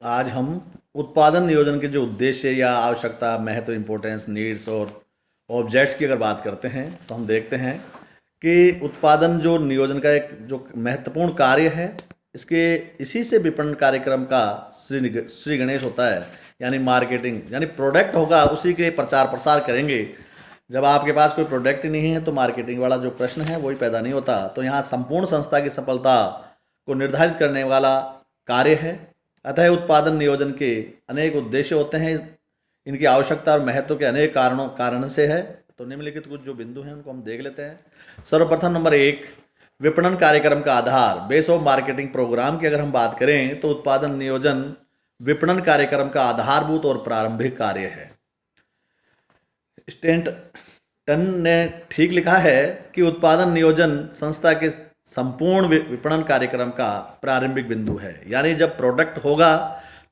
आज हम उत्पादन नियोजन के जो उद्देश्य या आवश्यकता, महत्व, इम्पोर्टेंस, नीड्स और ऑब्जेक्ट्स की अगर बात करते हैं तो हम देखते हैं कि उत्पादन जो नियोजन का एक जो महत्वपूर्ण कार्य है, इसके इसी से विपणन कार्यक्रम का श्री गणेश होता है। यानी मार्केटिंग, यानी प्रोडक्ट होगा उसी के प्रचार प्रसार करेंगे। जब आपके पास कोई प्रोडक्ट ही नहीं है तो मार्केटिंग वाला जो प्रश्न है वही पैदा नहीं होता। तो यहाँ संपूर्ण संस्था की सफलता को निर्धारित करने वाला कार्य है। अतः उत्पादन नियोजन के अनेक उद्देश्य होते हैं। इनकी आवश्यकता और महत्व के अनेक कारण से है। तो निम्नलिखित कुछ जो बिंदु हैं उनको हम देख लेते हैं। सर्वप्रथम नंबर 1, विपणन कार्यक्रम का आधार। बेस ऑफ मार्केटिंग प्रोग्राम की अगर हम बात करें तो उत्पादन नियोजन विपणन कार्यक्रम का आधारभूत और प्रारंभिक कार्य है। स्टेंटन ने ठीक लिखा है कि उत्पादन नियोजन संस्था के संपूर्ण विपणन कार्यक्रम का प्रारंभिक बिंदु है। यानी जब प्रोडक्ट होगा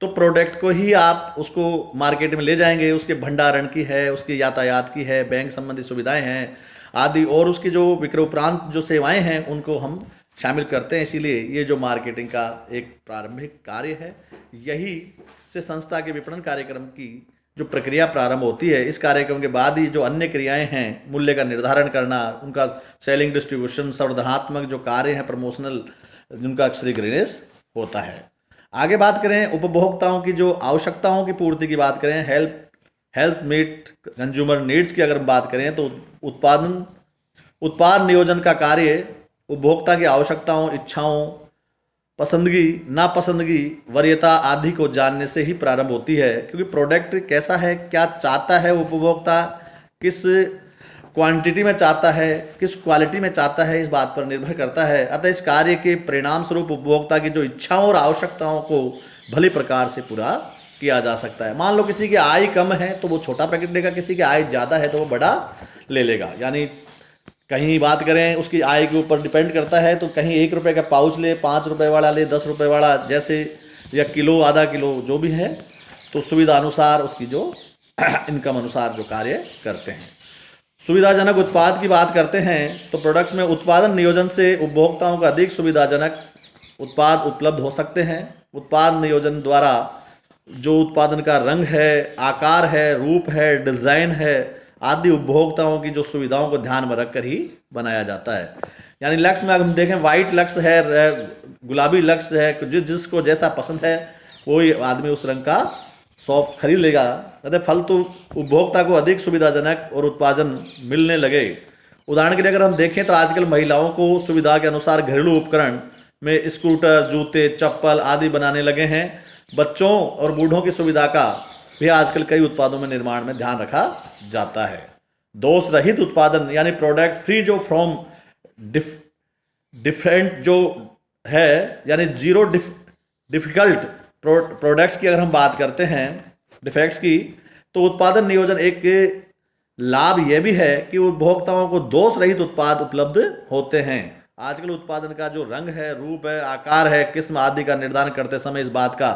तो प्रोडक्ट को ही आप उसको मार्केट में ले जाएंगे, उसके भंडारण की है, उसकी यातायात की है, बैंक संबंधी सुविधाएं हैं आदि, और उसकी जो विक्रय उपरांत जो सेवाएं हैं उनको हम शामिल करते हैं। इसीलिए ये जो मार्केटिंग का एक प्रारंभिक कार्य है, यही से संस्था के विपणन कार्यक्रम की जो प्रक्रिया प्रारंभ होती है। इस कार्यक्रम के बाद ही जो अन्य क्रियाएं हैं, मूल्य का निर्धारण करना, उनका सेलिंग, डिस्ट्रीब्यूशन, संवर्धनात्मक जो कार्य हैं, प्रमोशनल, जिनका श्री गणेश होता है। आगे बात करें उपभोक्ताओं की जो आवश्यकताओं की पूर्ति की बात करें, हेल्थ मीट कंज्यूमर नीड्स की अगर हम बात करें तो उत्पाद नियोजन का कार्य उपभोक्ता की आवश्यकताओं, इच्छाओं, पसंदगी, नापसंदगी, वरीयता आदि को जानने से ही प्रारंभ होती है। क्योंकि प्रोडक्ट कैसा है, क्या चाहता है उपभोक्ता, किस क्वांटिटी में चाहता है, किस क्वालिटी में चाहता है, इस बात पर निर्भर करता है। अतः इस कार्य के परिणाम स्वरूप उपभोक्ता की जो इच्छाओं और आवश्यकताओं को भली प्रकार से पूरा किया जा सकता है। मान लो किसी की आय कम है तो वो छोटा पैकेट लेगा, किसी की आय ज़्यादा है तो वो बड़ा ले लेगा। यानी कहीं बात करें उसकी आय के ऊपर डिपेंड करता है, तो कहीं 1 रुपये का पाउच ले, 5 रुपये वाला ले, 10 रुपये वाला, जैसे, या किलो, आधा किलो, जो भी है, तो सुविधा अनुसार उसकी जो इनकम अनुसार जो कार्य करते हैं। सुविधाजनक उत्पाद की बात करते हैं तो प्रोडक्ट्स में उत्पादन नियोजन से उपभोक्ताओं को अधिक सुविधाजनक उत्पाद उपलब्ध हो सकते हैं। उत्पाद नियोजन द्वारा जो उत्पादन का रंग है, आकार है, रूप है, डिज़ाइन है आदि उपभोक्ताओं की जो सुविधाओं को ध्यान में रखकर ही बनाया जाता है। यानी लक्ष्य में अगर हम देखें, वाइट लक्ष्य है, गुलाबी लक्ष्य है, जिसको जैसा पसंद है वही आदमी उस रंग का शॉप खरीद लेगा। अतः फल तो उपभोक्ता को अधिक सुविधाजनक और उत्पादन मिलने लगे। उदाहरण के लिए अगर हम देखें तो आजकल महिलाओं को सुविधा के अनुसार घरेलू उपकरण में स्कूटर, जूते, चप्पल आदि बनाने लगे हैं। बच्चों और बूढ़ों की सुविधा का भी आजकल कई उत्पादों में निर्माण में ध्यान रखा जाता है। दोष रहित उत्पादन यानी प्रोडक्ट फ्री जो फ्रॉम डिफरेंट जो है, यानी जीरो डिफिकल्ट प्रोडक्ट्स की अगर हम बात करते हैं, डिफेक्ट्स की, तो उत्पादन नियोजन एक लाभ यह भी है कि उपभोक्ताओं को दोष रहित उत्पाद उपलब्ध होते हैं। आजकल उत्पादन का जो रंग है, रूप है, आकार है, किस्म आदि का निर्धारण करते समय इस बात का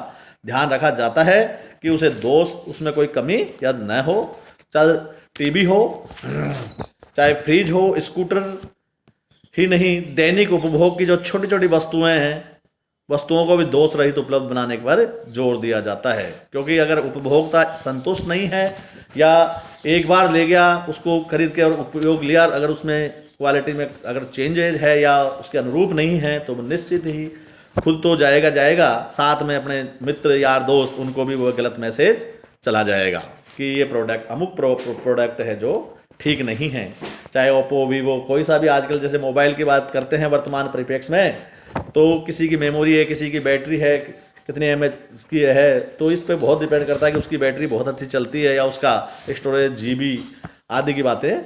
ध्यान रखा जाता है कि उसे दोष, उसमें कोई कमी या न हो। चाहे टीवी हो, चाहे फ्रिज हो, स्कूटर ही नहीं, दैनिक उपभोग की जो छोटी छोटी वस्तुएं हैं, वस्तुओं को भी दोष रहित उपलब्ध बनाने पर जोर दिया जाता है। क्योंकि अगर उपभोक्ता संतुष्ट नहीं है या एक बार ले गया, उसको खरीद के और उपयोग लिया, अगर उसमें क्वालिटी में अगर चेंजेज है या उसके अनुरूप नहीं है तो निश्चित ही खुद तो जाएगा, साथ में अपने मित्र, यार, दोस्त, उनको भी वो गलत मैसेज चला जाएगा कि ये प्रोडक्ट, अमुक प्रोडक्ट है जो ठीक नहीं है। चाहे ओप्पो, वीवो, कोई सा भी आजकल जैसे मोबाइल की बात करते हैं वर्तमान परिप्रेक्ष्य में, तो किसी की मेमोरी है, किसी की बैटरी है, कितने एमएच की है, तो इस पर बहुत डिपेंड करता है कि उसकी बैटरी बहुत अच्छी चलती है या उसका स्टोरेज, जीबी आदि की बातें।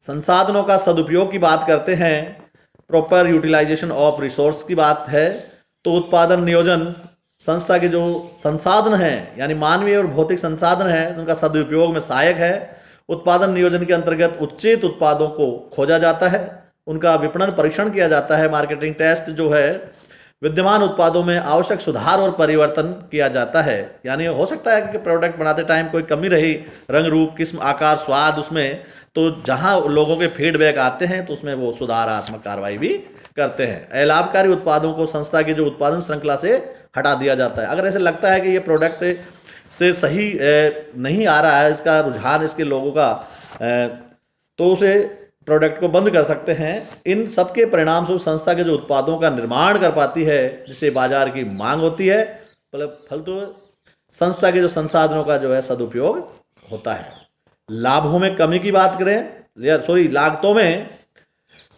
संसाधनों का सदुपयोग की बात करते हैं, प्रॉपर यूटिलाइजेशन ऑफ रिसोर्स की बात है, तो उत्पादन नियोजन संस्था के जो संसाधन हैं, यानी मानवीय और भौतिक संसाधन हैं, उनका सदुपयोग में सहायक है। उत्पादन नियोजन के अंतर्गत उचित उत्पादों को खोजा जाता है, उनका विपणन परीक्षण किया जाता है, मार्केटिंग टेस्ट जो है, विद्यमान उत्पादों में आवश्यक सुधार और परिवर्तन किया जाता है। यानी हो सकता है कि प्रोडक्ट बनाते टाइम कोई कमी रही, रंग, रूप, किस्म, आकार, स्वाद उसमें, तो जहां लोगों के फीडबैक आते हैं तो उसमें वो सुधारात्मक कार्रवाई भी करते हैं। अलाभकारी उत्पादों को संस्था की जो उत्पादन श्रृंखला से हटा दिया जाता है। अगर ऐसे लगता है कि ये प्रोडक्ट से सही नहीं आ रहा है, इसका रुझान इसके लोगों का, तो उसे प्रोडक्ट को बंद कर सकते हैं। इन सबके परिणाम स्वरूप संस्था के जो उत्पादों का निर्माण कर पाती है, जिससे बाजार की मांग होती है, मतलब फलतु संस्था के जो संसाधनों का जो है सदुपयोग होता है। लाभों में कमी की बात करें, लागतों में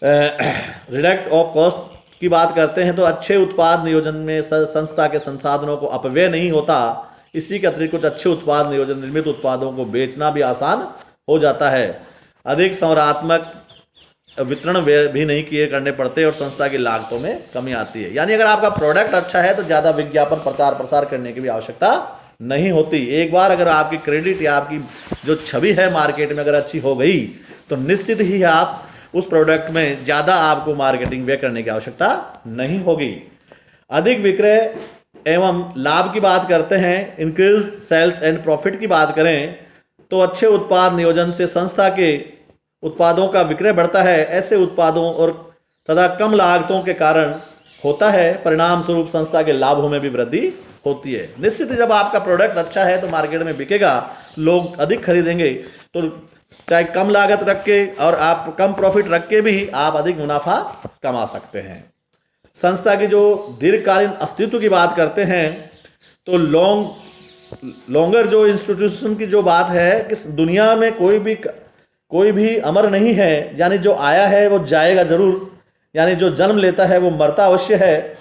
रिडक्ट ऑफ कॉस्ट की बात करते हैं तो अच्छे उत्पाद नियोजन में संस्था के संसाधनों को अपव्यय नहीं होता। इसी के अतिरिक्त कुछ अच्छे उत्पाद नियोजन निर्मित उत्पादों को बेचना भी आसान हो जाता है। अधिक संरचनात्मक वितरण भी नहीं करने पड़ते और संस्था की लागतों में कमी आती है। यानी अगर आपका प्रोडक्ट अच्छा है तो ज़्यादा विज्ञापन प्रचार प्रसार करने की भी आवश्यकता नहीं होती। एक बार अगर आपकी क्रेडिट या आपकी जो छवि है मार्केट में अगर अच्छी हो गई तो निश्चित ही आप उस प्रोडक्ट में ज़्यादा आपको मार्केटिंग व्यय करने की आवश्यकता नहीं होगी। अधिक विक्रय एवं लाभ की बात करते हैं, इंक्रीज सेल्स एंड प्रॉफिट की बात करें तो अच्छे उत्पाद नियोजन से संस्था के उत्पादों का विक्रय बढ़ता है। ऐसे उत्पादों और तथा कम लागतों के कारण होता है, परिणाम स्वरूप संस्था के लाभों में भी वृद्धि होती है। निश्चित जब आपका प्रोडक्ट अच्छा है तो मार्केट में बिकेगा, लोग अधिक खरीदेंगे, तो चाहे कम लागत रख के और आप कम प्रॉफिट रख के भी आप अधिक मुनाफा कमा सकते हैं। संस्था की जो दीर्घकालीन अस्तित्व की बात करते हैं तो लॉन्गर जो इंस्टीट्यूशन की जो बात है कि दुनिया में कोई भी अमर नहीं है, यानी जो आया है वो जाएगा जरूर, यानी जो जन्म लेता है वो मरता अवश्य है।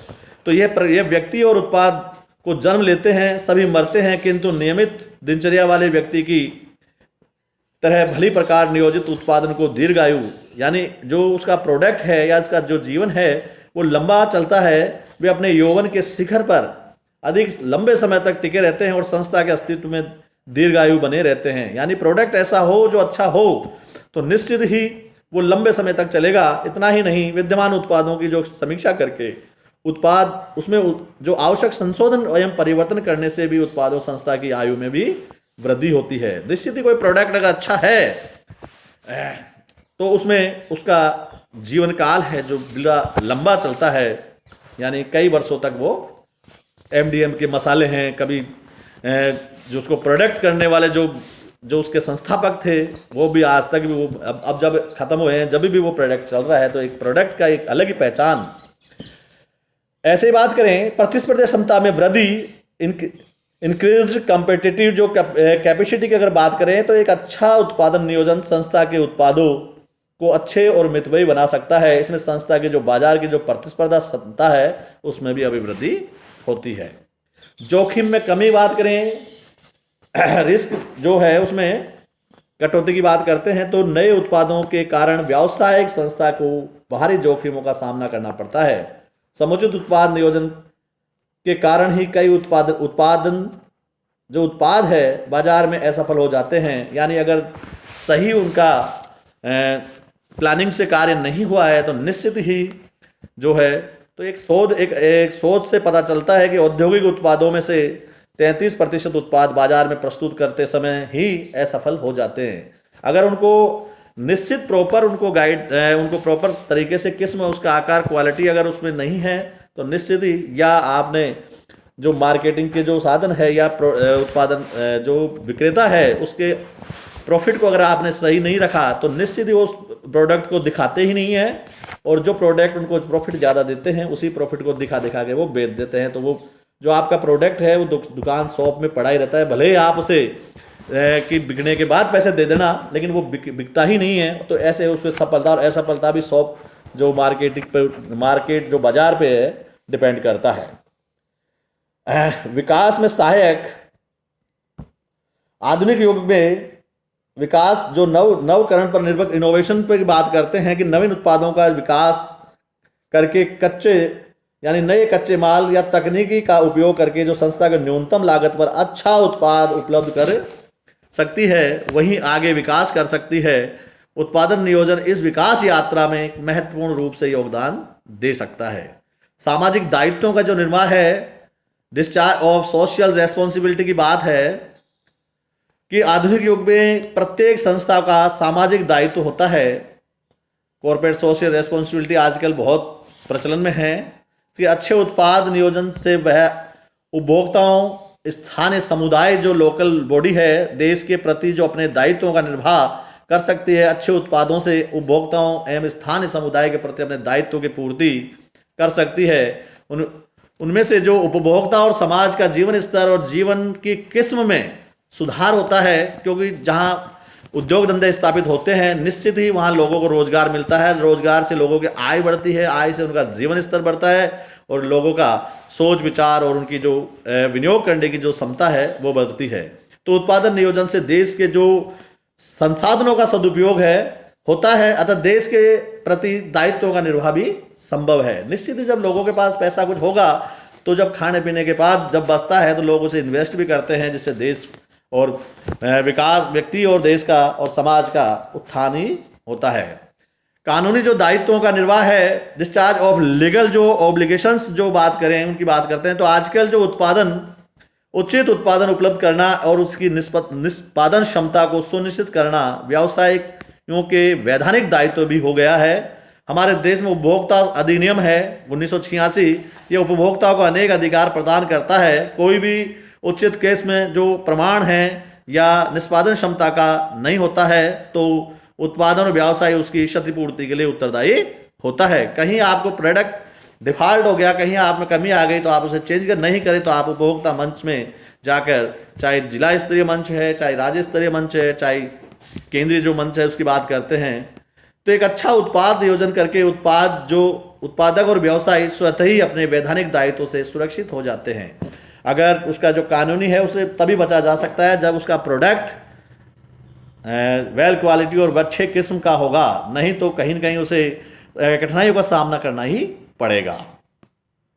तो ये व्यक्ति और उत्पाद को जन्म लेते हैं, सभी मरते हैं, किंतु नियमित दिनचर्या वाले व्यक्ति की तरह भली प्रकार नियोजित उत्पादन को दीर्घायु, यानी जो उसका प्रोडक्ट है या इसका जो जीवन है वो लंबा चलता है, वे अपने यौवन के शिखर पर अधिक लंबे समय तक टिके रहते हैं और संस्था के अस्तित्व में दीर्घायु बने रहते हैं। यानी प्रोडक्ट ऐसा हो जो अच्छा हो तो निश्चित ही वो लंबे समय तक चलेगा। इतना ही नहीं, विद्यमान उत्पादों की जो समीक्षा करके उत्पाद उसमें जो आवश्यक संशोधन एवं परिवर्तन करने से भी उत्पादों संस्था की आयु में भी वृद्धि होती है। निश्चित ही कोई प्रोडक्ट अगर अच्छा है तो उसमें उसका जीवन काल है जो लंबा चलता है, यानी कई वर्षों तक वो एमडीएम के मसाले हैं, कभी जो उसको प्रोडक्ट करने वाले जो उसके संस्थापक थे वो भी आज तक भी वो अब जब खत्म हुए हैं, जब भी वो प्रोडक्ट चल रहा है, तो एक प्रोडक्ट का एक अलग ही पहचान। ऐसे ही बात करें प्रतिस्पर्धा क्षमता में वृद्धि, इंक्रीज्ड कॉम्पिटिटिव जो कैपेसिटी की अगर बात करें तो एक अच्छा उत्पादन नियोजन संस्था के उत्पादों को अच्छे और मितव्ययी बना सकता है। इसमें संस्था के जो बाजार की जो प्रतिस्पर्धा क्षमता है उसमें भी अभिवृद्धि होती है। जोखिम में कमी बात करें, रिस्क जो है उसमें कटौती की बात करते हैं तो नए उत्पादों के कारण व्यावसायिक संस्था को बाहरी जोखिमों का सामना करना पड़ता है। समुचित उत्पाद नियोजन के कारण ही कई उत्पाद है बाजार में असफल हो जाते हैं। यानी अगर सही उनका प्लानिंग से कार्य नहीं हुआ है तो निश्चित ही जो है तो एक शोध से पता चलता है कि औद्योगिक उत्पादों में से 33% उत्पाद बाजार में प्रस्तुत करते समय ही असफल हो जाते हैं। अगर उनको निश्चित उनको प्रॉपर तरीके से किस्म, उसका आकार, क्वालिटी अगर उसमें नहीं है तो निश्चित ही, या आपने जो मार्केटिंग के जो साधन है या उत्पादन जो विक्रेता है उसके प्रॉफिट को अगर आपने सही नहीं रखा तो निश्चित ही वो उस प्रोडक्ट को दिखाते ही नहीं है, और जो प्रोडक्ट उनको प्रॉफिट ज़्यादा देते हैं उसी प्रॉफिट को दिखा के वो बेच देते हैं। तो वो जो आपका प्रोडक्ट है वो दुकान शॉप में पड़ा ही रहता है, भले ही आप उसे कि बिकने के बाद पैसे दे देना, लेकिन वो बिकता ही नहीं है। तो ऐसे उसमें सफलता और असफलता भी शॉप जो मार्केट जो बाजार पे है डिपेंड करता है। विकास में सहायक, आधुनिक युग में विकास जो नवकरण पर निर्भर इनोवेशन पर बात करते हैं कि नवीन उत्पादों का विकास करके नए कच्चे माल या तकनीकी का उपयोग करके जो संस्था को न्यूनतम लागत पर अच्छा उत्पाद उपलब्ध कर सकती है, वहीं आगे विकास कर सकती है। उत्पादन नियोजन इस विकास यात्रा में महत्वपूर्ण रूप से योगदान दे सकता है। सामाजिक दायित्वों का जो निर्वाह है, डिस्चार्ज ऑफ सोशल रेस्पॉन्सिबिलिटी की बात है, कि आधुनिक युग में प्रत्येक संस्था का सामाजिक दायित्व होता है। कॉर्पोरेट सोशल रेस्पॉन्सिबिलिटी आजकल बहुत प्रचलन में है कि अच्छे उत्पाद नियोजन से वह उपभोक्ताओं, स्थानीय समुदाय जो लोकल बॉडी है, देश के प्रति जो अपने दायित्वों का निर्वाह कर सकती है, अच्छे उत्पादों से उपभोक्ताओं एवं स्थानीय समुदाय के प्रति अपने दायित्वों की पूर्ति कर सकती है। उनमें से जो उपभोक्ता और समाज का जीवन स्तर और जीवन की किस्म में सुधार होता है, क्योंकि जहाँ उद्योग धंधे स्थापित होते हैं निश्चित ही वहाँ लोगों को रोजगार मिलता है, रोजगार से लोगों की आय बढ़ती है, आय से उनका जीवन स्तर बढ़ता है और लोगों का सोच विचार और उनकी जो विनियोग करने की जो क्षमता है वो बढ़ती है। तो उत्पादन नियोजन से देश के जो संसाधनों का सदुपयोग है होता है, अतः देश के प्रति दायित्वों का निर्वाह भी संभव है। निश्चित ही जब लोगों के पास पैसा कुछ होगा तो जब खाने पीने के बाद जब बचता है तो लोग उसे इन्वेस्ट भी करते हैं, जिससे देश और विकास, व्यक्ति और देश का और समाज का उत्थान ही होता है। कानूनी जो दायित्वों का निर्वाह है, डिस्चार्ज ऑफ लीगल जो ऑब्लिगेशंस जो बात करें उनकी बात करते हैं, तो आजकल जो उचित उत्पादन उपलब्ध करना और उसकी निष्पादन क्षमता को सुनिश्चित करना व्यवसायियों के वैधानिक दायित्व भी हो गया है। हमारे देश में उपभोक्ता अधिनियम है 1986, ये उपभोक्ताओं को अनेक अधिकार प्रदान करता है। कोई भी उचित केस में जो प्रमाण है या निष्पादन क्षमता का नहीं होता है तो उत्पादन और व्यवसाय उसकी क्षतिपूर्ति के लिए उत्तरदायी होता है। कहीं आपको प्रोडक्ट डिफॉल्ट हो गया, कहीं आप में कमी आ गई तो आप उसे चेंज नहीं करें तो आप उपभोक्ता मंच में जाकर, चाहे जिला स्तरीय मंच है, चाहे राज्य स्तरीय मंच है, चाहे केंद्रीय जो मंच है उसकी बात करते हैं, तो एक अच्छा उत्पाद नियोजन करके उत्पादक और व्यवसायी स्वतः ही अपने वैधानिक दायित्व से सुरक्षित हो जाते हैं। अगर उसका जो कानूनी है उसे तभी बचा जा सकता है जब उसका प्रोडक्ट वेल क्वालिटी और अच्छे किस्म का होगा, नहीं तो कहीं न कहीं उसे कठिनाइयों का सामना करना ही पड़ेगा।